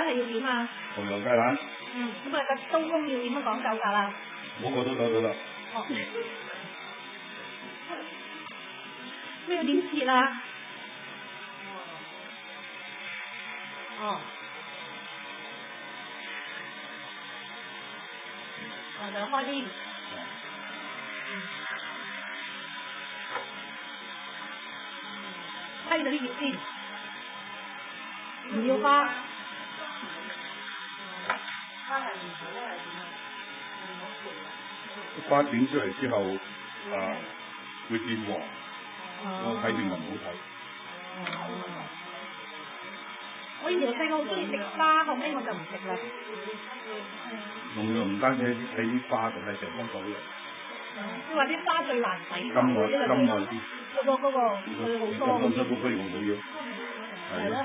蛋係要點啊？紅油雞蛋。咁啊個刀工要點樣講究法啦？冇個都得啦。哦。咁要點切啊？哦。就開啲。批咗啲葉先，唔要花。花剪出嚟之後，會變黃，我睇見就唔好睇。我以前細個好中意食花，後尾我就唔食啦。唔單止喺啲花度，係成方水嘅。你話啲花最難洗。金愛啲。嗰個佢好多。咁出都不如我冇要。係咯。